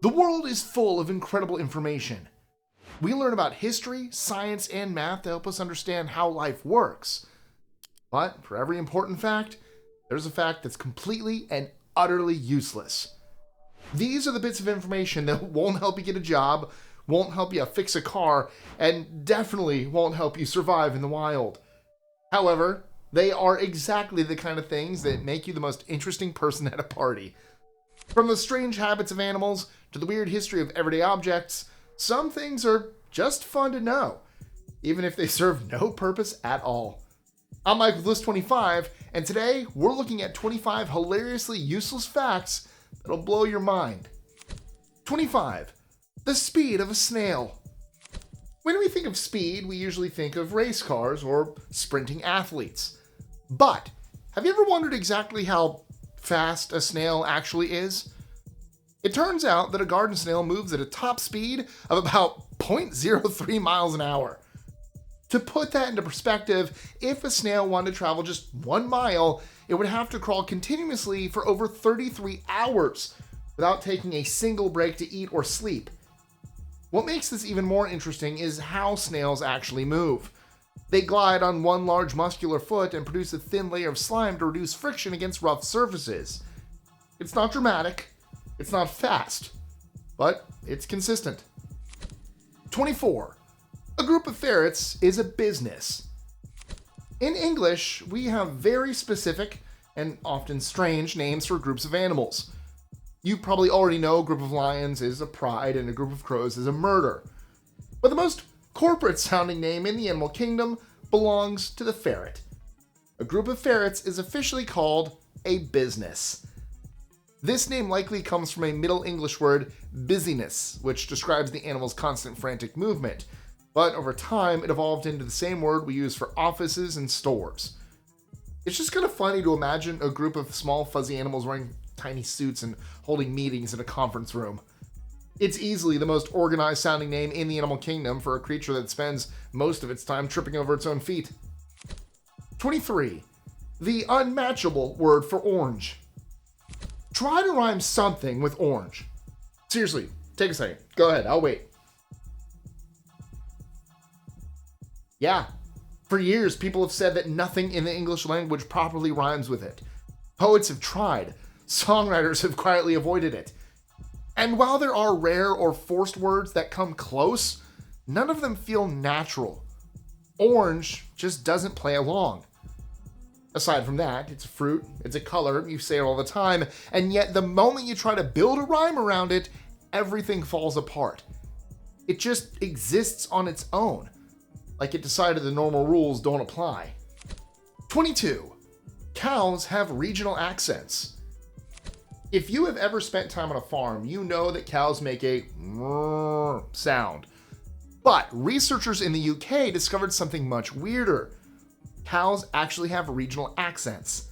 The world is full of incredible information. We learn about history, science, and math to help us understand how life works. But for every important fact, there's a fact that's completely and utterly useless. These are the bits of information that won't help you get a job, won't help you fix a car, and definitely won't help you survive in the wild. However, they are exactly the kind of things that make you the most interesting person at a party. From the strange habits of animals to the weird history of everyday objects, some things are just fun to know, even if they serve no purpose at all. I'm Mike with List 25, and today we're looking at 25 hilariously useless facts that'll blow your mind. 25. The speed of a snail. When we think of speed, we usually think of race cars or sprinting athletes. But have you ever wondered exactly how fast a snail actually is? It turns out that a garden snail moves at a top speed of about 0.03 miles an hour. To put that into perspective, if a snail wanted to travel just 1 mile, it would have to crawl continuously for over 33 hours without taking a single break to eat or sleep. What makes this even more interesting is how snails actually move. They glide on one large muscular foot and produce a thin layer of slime to reduce friction against rough surfaces. It's not dramatic, it's not fast, but it's consistent. 24. A group of ferrets is a business. In English, we have very specific and often strange names for groups of animals. You probably already know a group of lions is a pride and a group of crows is a murder. But the most corporate sounding name in the animal kingdom belongs to the ferret. A group of ferrets is officially called a business. This name likely comes from a Middle English word, busyness, which describes the animal's constant frantic movement. But over time, it evolved into the same word we use for offices and stores. It's just kind of funny to imagine a group of small fuzzy animals wearing tiny suits and holding meetings in a conference room. It's easily the most organized sounding name in the animal kingdom for a creature that spends most of its time tripping over its own feet. 23. The unmatchable word for orange. Try to rhyme something with orange. Seriously, take a second. Go ahead, I'll wait. Yeah, for years people have said that nothing in the English language properly rhymes with it. Poets have tried. Songwriters have quietly avoided it. And while there are rare or forced words that come close, none of them feel natural. Orange just doesn't play along. Aside from that, it's a fruit, it's a color, you say it all the time, and yet the moment you try to build a rhyme around it, everything falls apart. It just exists on its own, like it decided the normal rules don't apply. 22. Cows have regional accents. If you have ever spent time on a farm, you know that cows make a sound. But researchers in the UK discovered something much weirder. Cows actually have regional accents.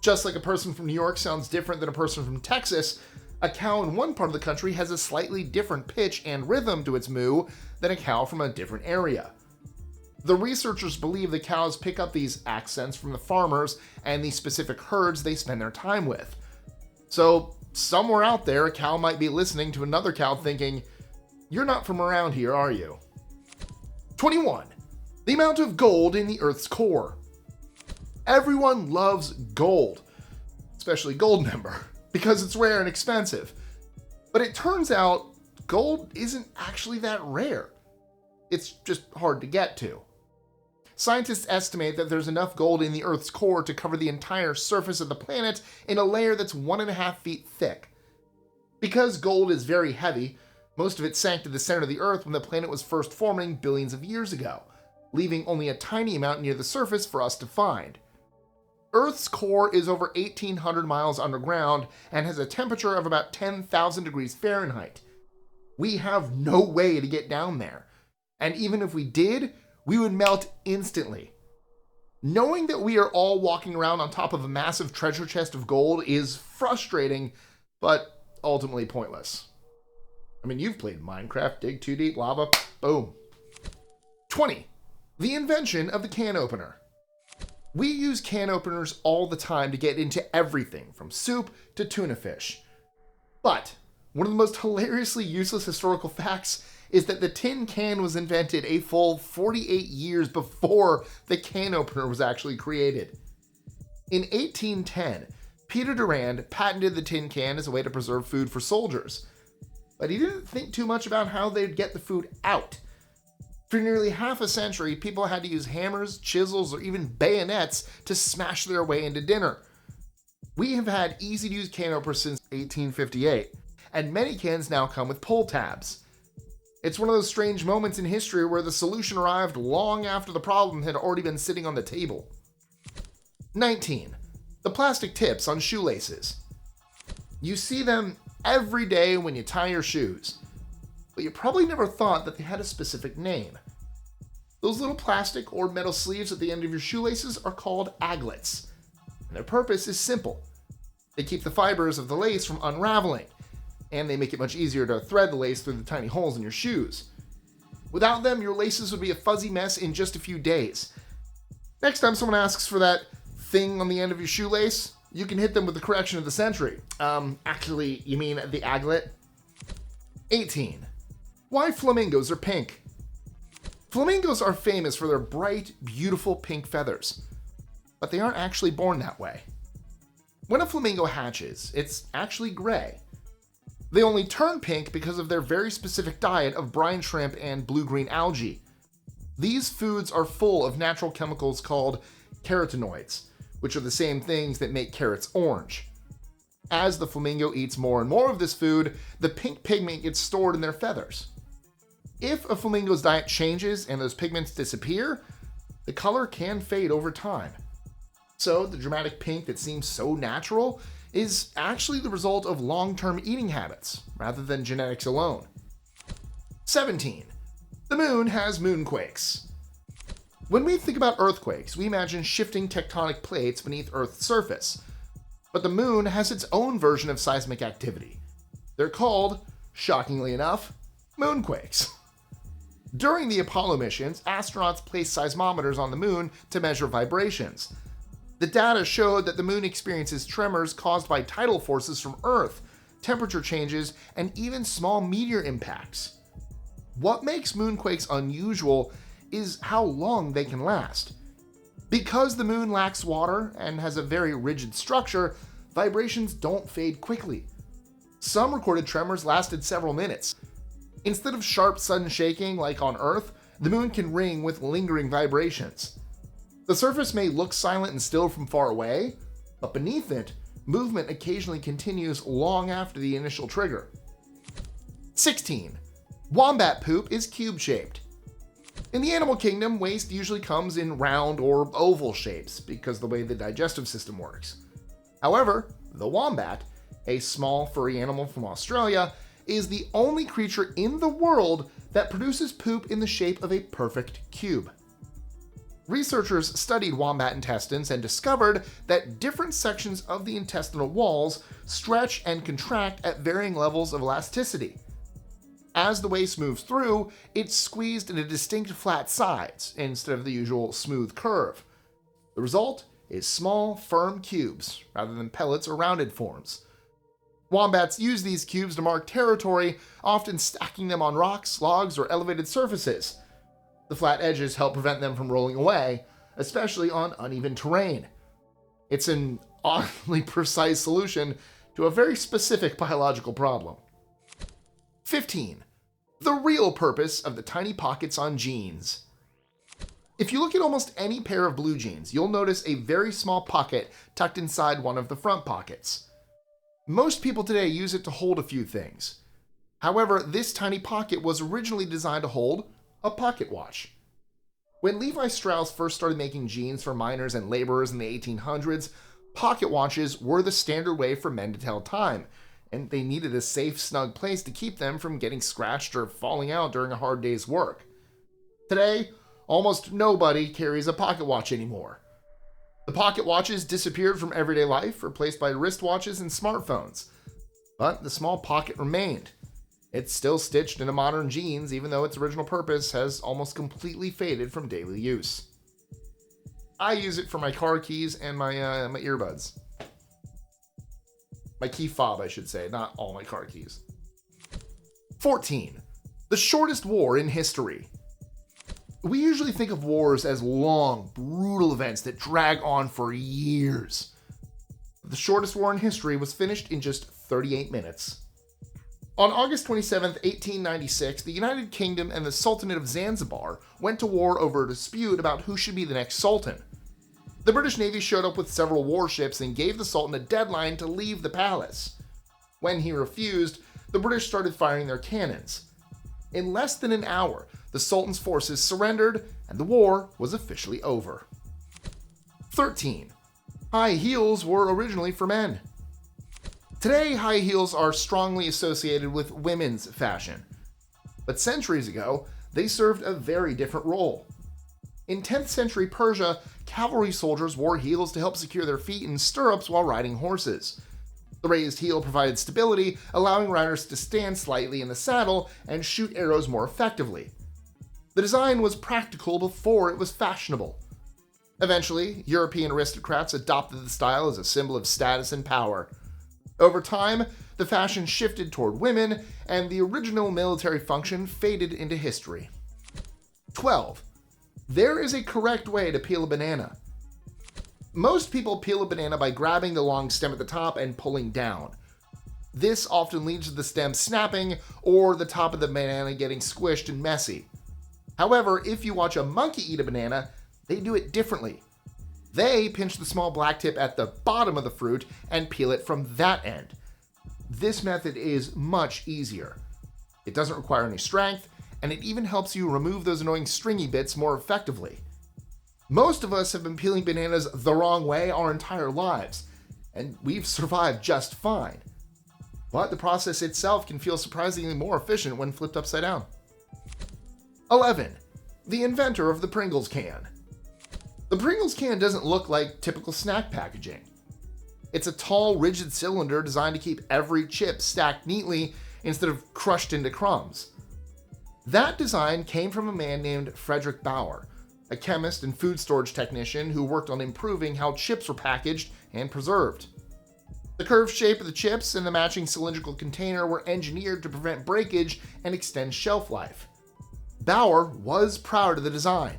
Just like a person from New York sounds different than a person from Texas, a cow in one part of the country has a slightly different pitch and rhythm to its moo than a cow from a different area. The researchers believe the cows pick up these accents from the farmers and the specific herds they spend their time with. So, somewhere out there, a cow might be listening to another cow thinking, "You're not from around here, are you?" 21. The amount of gold in the Earth's core. Everyone loves gold, especially gold member, because it's rare and expensive. But it turns out gold isn't actually that rare. It's just hard to get to. Scientists estimate that there's enough gold in the Earth's core to cover the entire surface of the planet in a layer that's 1.5 feet thick. Because gold is very heavy, most of it sank to the center of the Earth when the planet was first forming billions of years ago, leaving only a tiny amount near the surface for us to find. Earth's core is over 1,800 miles underground and has a temperature of about 10,000 degrees Fahrenheit. We have no way to get down there, and even if we did, we would melt instantly. Knowing that we are all walking around on top of a massive treasure chest of gold is frustrating, but ultimately pointless. I mean, you've played Minecraft, dig too deep, lava, boom. 20. The invention of the can opener. We use can openers all the time to get into everything from soup to tuna fish. But One of the most hilariously useless historical facts is that the tin can was invented a full 48 years before the can opener was actually created. In 1810, Peter Durand patented the tin can as a way to preserve food for soldiers, but he didn't think too much about how they'd get the food out. For nearly half a century, people had to use hammers, chisels, or even bayonets to smash their way into dinner. We have had easy-to-use can openers since 1858, and many cans now come with pull tabs. It's one of those strange moments in history where the solution arrived long after the problem had already been sitting on the table. 19. The plastic tips on shoelaces. You see them every day when you tie your shoes, but you probably never thought that they had a specific name. Those little plastic or metal sleeves at the end of your shoelaces are called aglets, and their purpose is simple. They keep the fibers of the lace from unraveling, and they make it much easier to thread the lace through the tiny holes in your shoes. Without them, your laces would be a fuzzy mess in just a few days. Next time someone asks for that thing on the end of your shoelace, you can hit them with the correction of the century. Actually, you mean the aglet? 18. Why flamingos are pink. Flamingos are famous for their bright, beautiful pink feathers, but they aren't actually born that way. When a flamingo hatches, it's actually gray. They only turn pink because of their very specific diet of brine shrimp and blue-green algae. These foods are full of natural chemicals called carotenoids, which are the same things that make carrots orange. As the flamingo eats more and more of this food, the pink pigment gets stored in their feathers. If a flamingo's diet changes and those pigments disappear, the color can fade over time. So the dramatic pink that seems so natural is actually the result of long-term eating habits, rather than genetics alone. 17. The moon has moonquakes. When we think about earthquakes, we imagine shifting tectonic plates beneath Earth's surface. But the moon has its own version of seismic activity. They're called, shockingly enough, moonquakes. During the Apollo missions, astronauts placed seismometers on the moon to measure vibrations. The data showed that the moon experiences tremors caused by tidal forces from Earth, temperature changes, and even small meteor impacts. What makes moonquakes unusual is how long they can last. Because the moon lacks water and has a very rigid structure, vibrations don't fade quickly. Some recorded tremors lasted several minutes. Instead of sharp sudden shaking like on Earth, the moon can ring with lingering vibrations. The surface may look silent and still from far away, but beneath it, movement occasionally continues long after the initial trigger. 16. Wombat poop is cube-shaped. In the animal kingdom, waste usually comes in round or oval shapes because of the way the digestive system works. However, the wombat, a small furry animal from Australia, is the only creature in the world that produces poop in the shape of a perfect cube. Researchers studied wombat intestines and discovered that different sections of the intestinal walls stretch and contract at varying levels of elasticity. As the waste moves through, it's squeezed into distinct flat sides instead of the usual smooth curve. The result is small, firm cubes rather than pellets or rounded forms. Wombats use these cubes to mark territory, often stacking them on rocks, logs, or elevated surfaces. The flat edges help prevent them from rolling away, especially on uneven terrain. It's an oddly precise solution to a very specific biological problem. 15. The real purpose of the tiny pockets on jeans. If you look at almost any pair of blue jeans, you'll notice a very small pocket tucked inside one of the front pockets. Most people today use it to hold a few things. However, this tiny pocket was originally designed to hold a pocket watch. When Levi Strauss first started making jeans for miners and laborers in the 1800s, pocket watches were the standard way for men to tell time, and they needed a safe, snug place to keep them from getting scratched or falling out during a hard day's work. Today, almost nobody carries a pocket watch anymore. The pocket watches disappeared from everyday life, replaced by wristwatches and smartphones. But the small pocket remained. It's still stitched into modern jeans, even though its original purpose has almost completely faded from daily use. I use it for my car keys and my earbuds. My key fob, I should say, not all my car keys. 14. The shortest war in history. We usually think of wars as long, brutal events that drag on for years. The shortest war in history was finished in just 38 minutes. On August 27, 1896, the United Kingdom and the Sultanate of Zanzibar went to war over a dispute about who should be the next sultan. The British Navy showed up with several warships and gave the Sultan a deadline to leave the palace. When he refused, the British started firing their cannons. In less than an hour, the Sultan's forces surrendered and the war was officially over. 13. High heels were originally for men. Today, high heels are strongly associated with women's fashion. But centuries ago, they served a very different role. In 10th century Persia, cavalry soldiers wore heels to help secure their feet in stirrups while riding horses. The raised heel provided stability, allowing riders to stand slightly in the saddle and shoot arrows more effectively. The design was practical before it was fashionable. Eventually, European aristocrats adopted the style as a symbol of status and power. Over time, the fashion shifted toward women, and the original military function faded into history. 12. There is a correct way to peel a banana. Most people peel a banana by grabbing the long stem at the top and pulling down. This often leads to the stem snapping or the top of the banana getting squished and messy. However, if you watch a monkey eat a banana, they do it differently. They pinch the small black tip at the bottom of the fruit and peel it from that end. This method is much easier. It doesn't require any strength, and it even helps you remove those annoying stringy bits more effectively. Most of us have been peeling bananas the wrong way our entire lives, and we've survived just fine. But the process itself can feel surprisingly more efficient when flipped upside down. 11. The inventor of the Pringles Can. The Pringles Can doesn't look like typical snack packaging. It's a tall, rigid cylinder designed to keep every chip stacked neatly instead of crushed into crumbs. That design came from a man named Frederick Bauer, a chemist and food storage technician who worked on improving how chips were packaged and preserved. The curved shape of the chips and the matching cylindrical container were engineered to prevent breakage and extend shelf life. Bauer was proud of the design.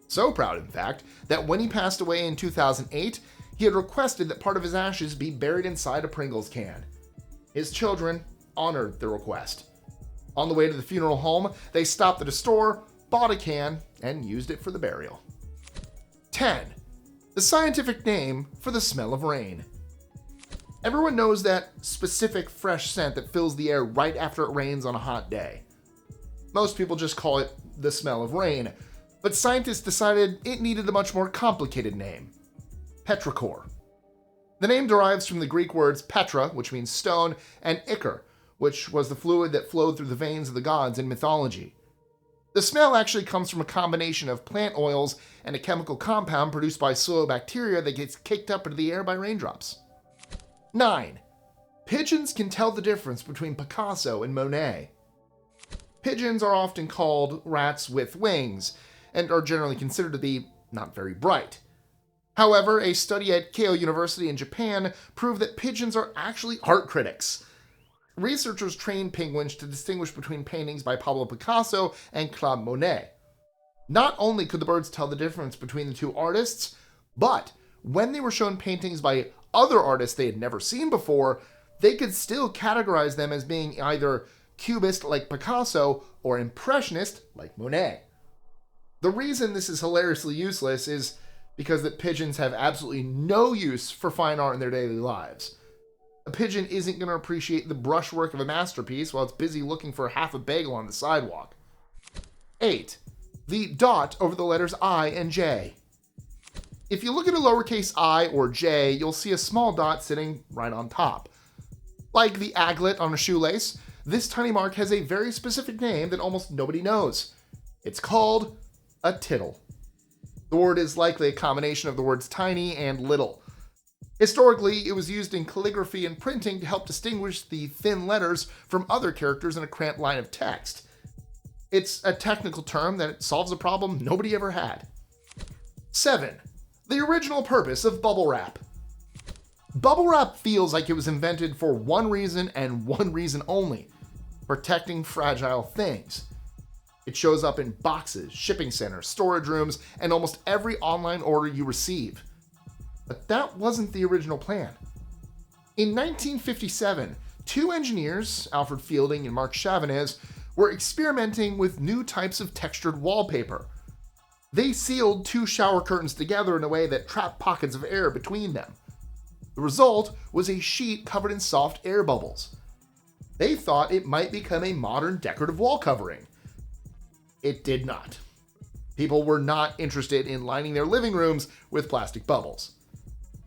So proud, in fact, that when he passed away in 2008, he had requested that part of his ashes be buried inside a Pringles can. His children honored the request. On the way to the funeral home, they stopped at a store, bought a can, and used it for the burial. 10. The scientific name for the smell of rain. Everyone knows that specific fresh scent that fills the air right after it rains on a hot day. Most people just call it the smell of rain, but scientists decided it needed a much more complicated name: petrichor. The name derives from the Greek words petra, which means stone, and ichor, which was the fluid that flowed through the veins of the gods in mythology. The smell actually comes from a combination of plant oils and a chemical compound produced by soil bacteria that gets kicked up into the air by raindrops. 9. Pigeons can tell the difference between Picasso and Monet. Pigeons are often called rats with wings, and are generally considered to be not very bright. However, a study at Keio University in Japan proved that pigeons are actually art critics. Researchers trained penguins to distinguish between paintings by Pablo Picasso and Claude Monet. Not only could the birds tell the difference between the two artists, but when they were shown paintings by other artists they had never seen before, they could still categorize them as being either Cubist like Picasso or Impressionist like Monet. The reason this is hilariously useless is because that pigeons have absolutely no use for fine art in their daily lives. A pigeon isn't going to appreciate the brushwork of a masterpiece while it's busy looking for half a bagel on the sidewalk. 8. The dot over the letters I and J. If you look at a lowercase I or J, you'll see a small dot sitting right on top. Like the aglet on a shoelace, this tiny mark has a very specific name that almost nobody knows. It's called a tittle. The word is likely a combination of the words tiny and little. Historically, it was used in calligraphy and printing to help distinguish the thin letters from other characters in a cramped line of text. It's a technical term that solves a problem nobody ever had. 7. The original purpose of bubble wrap. Bubble wrap feels like it was invented for one reason and one reason only: protecting fragile things. It shows up in boxes, shipping centers, storage rooms, and almost every online order you receive. But that wasn't the original plan. In 1957, two engineers, Alfred Fielding and Mark Chavanez, were experimenting with new types of textured wallpaper. They sealed two shower curtains together in a way that trapped pockets of air between them. The result was a sheet covered in soft air bubbles. They thought it might become a modern decorative wall covering. It did not. People were not interested in lining their living rooms with plastic bubbles.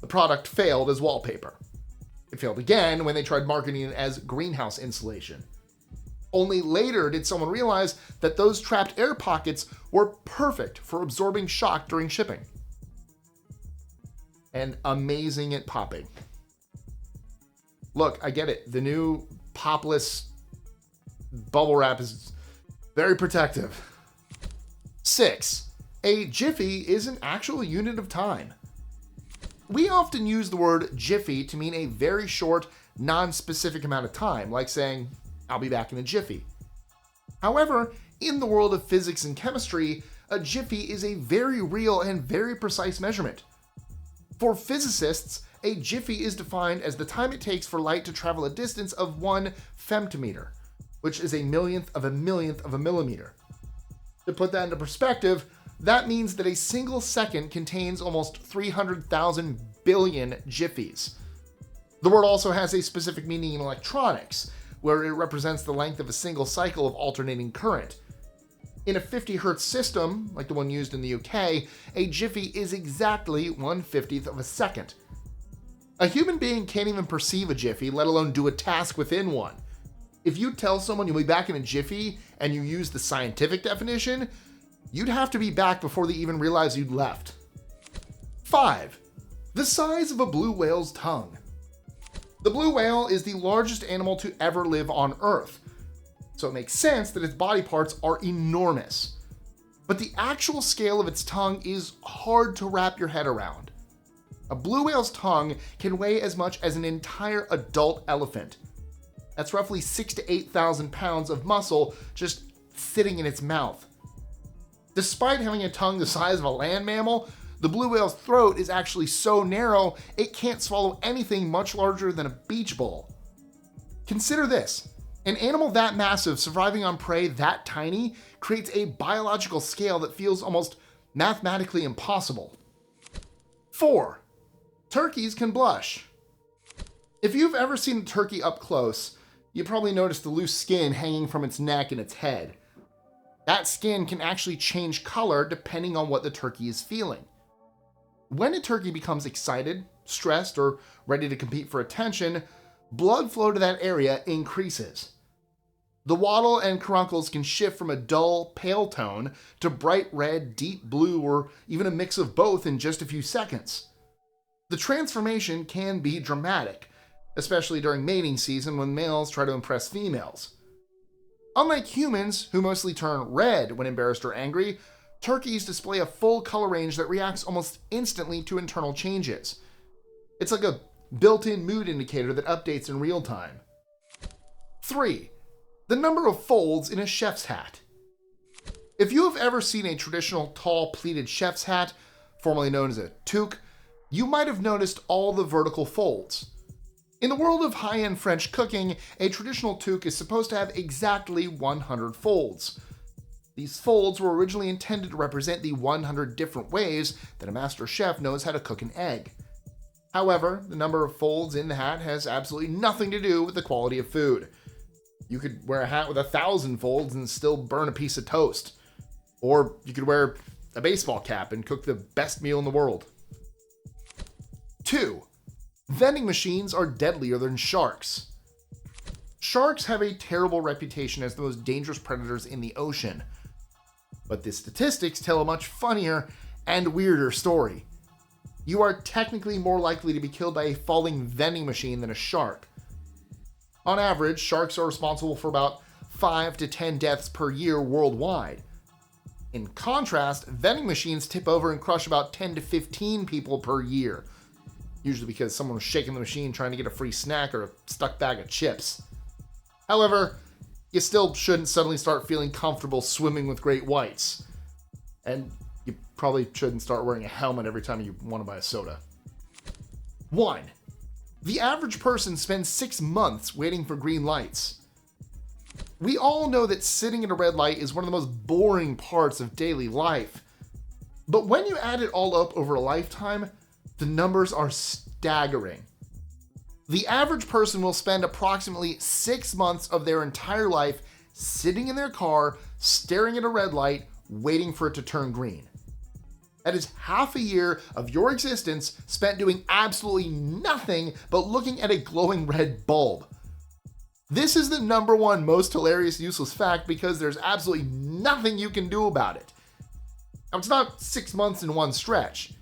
The product failed as wallpaper. It failed again when they tried marketing it as greenhouse insulation. Only later did someone realize that those trapped air pockets were perfect for absorbing shock during shipping. And amazing at popping. Look, I get it. The new popless bubble wrap is very protective. 6. A jiffy is an actual unit of time. We often use the word jiffy to mean a very short, non-specific amount of time, like saying, I'll be back in a jiffy. However, in the world of physics and chemistry, a jiffy is a very real and very precise measurement. For physicists, a jiffy is defined as the time it takes for light to travel a distance of 1 femtometer, which is a millionth of a millimeter. To put that into perspective, that means that a single second contains almost 300,000 billion jiffies. The word also has a specific meaning in electronics, where it represents the length of a single cycle of alternating current. In a 50 Hz system, like the one used in the UK, a jiffy is exactly 1/50th of a second. A human being can't even perceive a jiffy, let alone do a task within one. If you tell someone you'll be back in a jiffy and you use the scientific definition, you'd have to be back before they even realize you'd left. 5. The size of a blue whale's tongue. The blue whale is the largest animal to ever live on Earth, so it makes sense that its body parts are enormous. But the actual scale of its tongue is hard to wrap your head around. A blue whale's tongue can weigh as much as an entire adult elephant. That's roughly 6,000 to 8,000 pounds of muscle just sitting in its mouth. Despite having a tongue the size of a land mammal, the blue whale's throat is actually so narrow it can't swallow anything much larger than a beach ball. Consider this. An animal that massive surviving on prey that tiny creates a biological scale that feels almost mathematically impossible. 4. Turkeys can blush. If you've ever seen a turkey up close, you probably noticed the loose skin hanging from its neck and its head. That skin can actually change color depending on what the turkey is feeling. When a turkey becomes excited, stressed, or ready to compete for attention, blood flow to that area increases. The wattle and caruncles can shift from a dull, pale tone to bright red, deep blue, or even a mix of both in just a few seconds. The transformation can be dramatic, especially during mating season when males try to impress females. Unlike humans, who mostly turn red when embarrassed or angry, turkeys display a full color range that reacts almost instantly to internal changes. It's like a built-in mood indicator that updates in real time. 3. The number of folds in a chef's hat. If you have ever seen a traditional tall pleated chef's hat, formerly known as a toque, you might have noticed all the vertical folds. In the world of high-end French cooking, a traditional toque is supposed to have exactly 100 folds. These folds were originally intended to represent the 100 different ways that a master chef knows how to cook an egg. However, the number of folds in the hat has absolutely nothing to do with the quality of food. You could wear a hat with 1,000 folds and still burn a piece of toast. Or you could wear a baseball cap and cook the best meal in the world. 2. Vending machines are deadlier than sharks. Sharks have a terrible reputation as the most dangerous predators in the ocean. But the statistics tell a much funnier and weirder story. You are technically more likely to be killed by a falling vending machine than a shark. On average, sharks are responsible for about 5 to 10 deaths per year worldwide. In contrast, vending machines tip over and crush about 10 to 15 people per year, usually because someone was shaking the machine trying to get a free snack or a stuck bag of chips. However, you still shouldn't suddenly start feeling comfortable swimming with great whites. And you probably shouldn't start wearing a helmet every time you want to buy a soda. 1. The average person spends 6 months waiting for green lights. We all know that sitting at a red light is one of the most boring parts of daily life. But when you add it all up over a lifetime, the numbers are staggering. The average person will spend approximately 6 months of their entire life sitting in their car, staring at a red light, waiting for it to turn green. That is half a year of your existence spent doing absolutely nothing but looking at a glowing red bulb. This is the number one most hilarious useless fact because there's absolutely nothing you can do about it. Now, it's not 6 months in one stretch.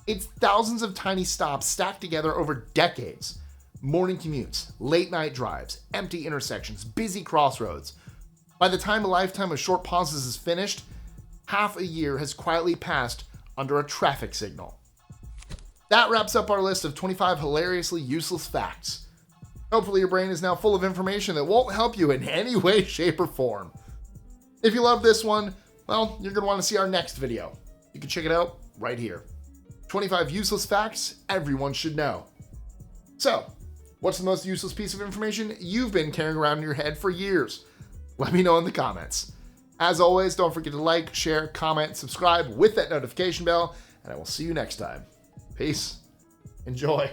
It's thousands of tiny stops stacked together over decades. Morning commutes, late night drives, empty intersections, busy crossroads. By the time a lifetime of short pauses is finished, half a year has quietly passed under a traffic signal. That wraps up our list of 25 hilariously useless facts. Hopefully your brain is now full of information that won't help you in any way, shape, or form. If you love this one, well, you're going to want to see our next video. You can check it out right here. 25 useless facts everyone should know. So, what's the most useless piece of information you've been carrying around in your head for years? Let me know in the comments. As always, don't forget to like, share, comment, subscribe with that notification bell, and I will see you next time. Peace. Enjoy.